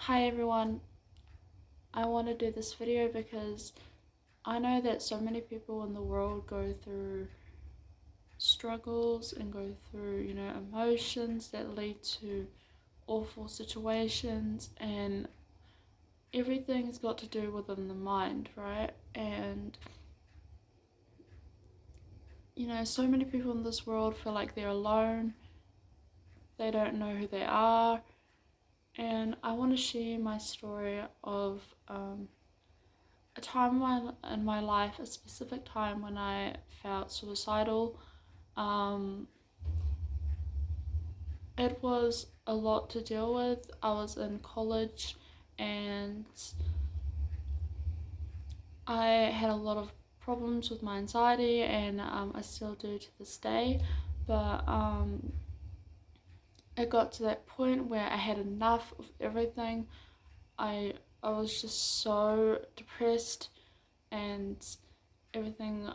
Hi everyone, I want to do this video because I know that so many people in the world go through struggles and go through, emotions that lead to awful situations, and everything's got to do within the mind, right? And so many people in this world feel like they're alone, they don't know who they are, and I want to share my story of a time in my life, a specific time when I felt suicidal. Um, it was a lot to deal with. I was in college and I had a lot of problems with my anxiety, and I still do to this day. But it got to that point where I had enough of everything. I I was just so depressed, and everything,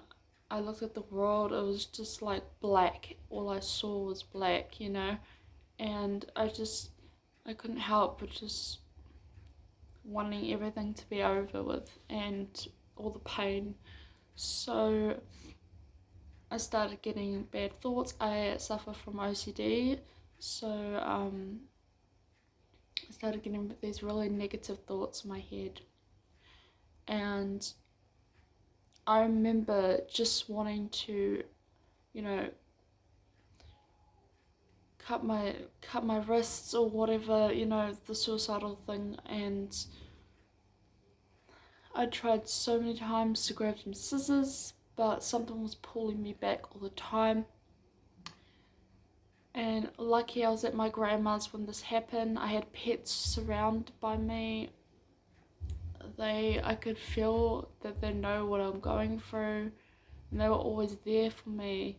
I looked at the world, it was just like black. All I saw was black, and I couldn't help but just wanting everything to be over with and all the pain. So I started getting bad thoughts. I suffer from OCD, so I started getting these really negative thoughts in my head, and I remember just wanting to, you know, cut my wrists or whatever, the suicidal thing. And I tried so many times to grab some scissors, but something was pulling me back all the time. And lucky I was at my grandma's when this happened. I had pets surrounded by me. I could feel that they know what I'm going through, and they were always there for me.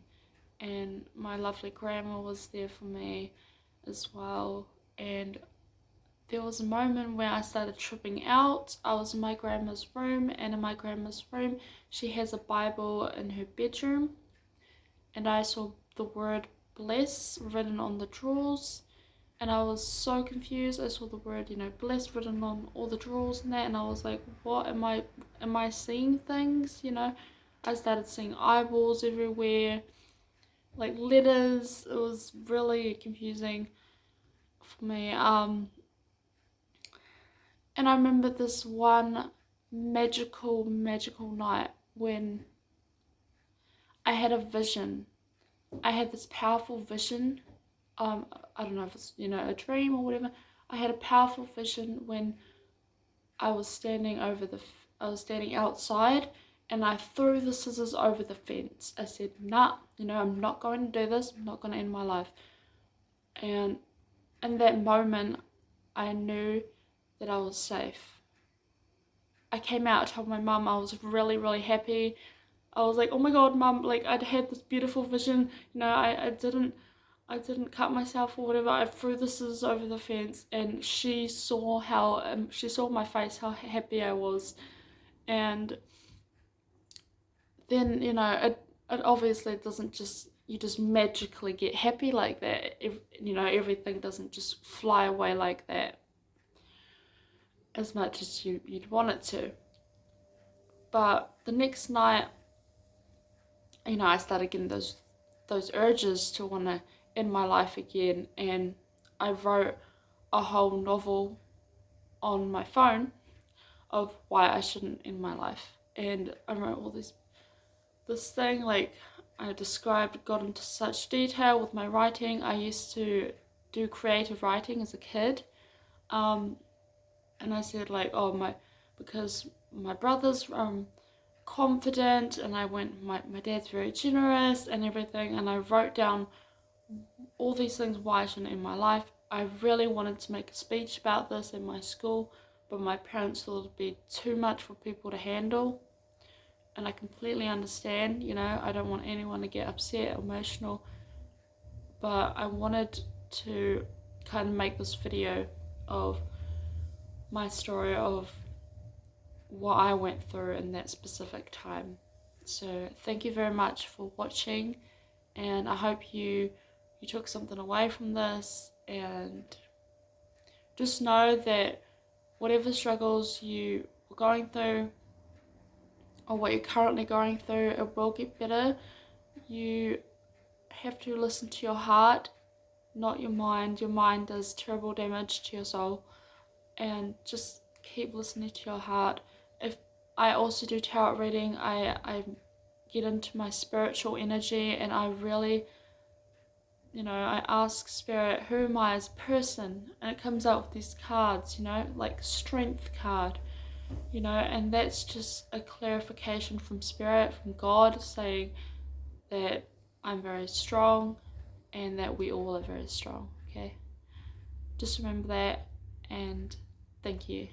And my lovely grandma was there for me as well. And there was a moment where I started tripping out. I was in my grandma's room, and in my grandma's room, she has a Bible in her bedroom, and I saw the word bless written on the drawers, and I was so confused. I saw the word, bless written on all the drawers and that, and I was like, what am I seeing things, I started seeing eyeballs everywhere, like letters. It was really confusing for me. And I remember this one magical night when I had a vision. I had this powerful vision. I don't know if it's, a dream or whatever. I had a powerful vision when I was standing I was standing outside, and I threw the scissors over the fence. I said, nah, I'm not going to do this. I'm not going to end my life. And in that moment, I knew that I was safe. I came out, I told my mum. I was really happy. I was like, oh my god, mum, like I'd had this beautiful vision. I didn't cut myself or whatever. I threw the scissors over the fence, and she saw she saw my face, how happy I was. And then, it obviously doesn't just, you just magically get happy like that. Everything doesn't just fly away like that as much as you'd want it to. But the next night, I started getting those urges to want to end my life again, and I wrote a whole novel on my phone of why I shouldn't end my life. And I wrote all this thing, like I got into such detail with my writing. I used to do creative writing as a kid, and I said like, because my brother's confident, and I went, my dad's very generous and everything, and I wrote down all these things why I shouldn't end my life. I really wanted to make a speech about this in my school, but my parents thought it'd be too much for people to handle, and I completely understand. I don't want anyone to get upset, emotional, but I wanted to kind of make this video of my story of what I went through in that specific time. So thank you very much for watching, and I hope you took something away from this, and just know that whatever struggles you are going through or what you're currently going through, it will get better. You have to listen to your heart, not your mind. Your mind does terrible damage to your soul, and just keep listening to your heart. If I also do tarot reading, I get into my spiritual energy, and I really, I ask Spirit, who am I as a person? And it comes out with these cards, like Strength card, and that's just a clarification from Spirit, from God, saying that I'm very strong and that we all are very strong, okay? Just remember that, and thank you.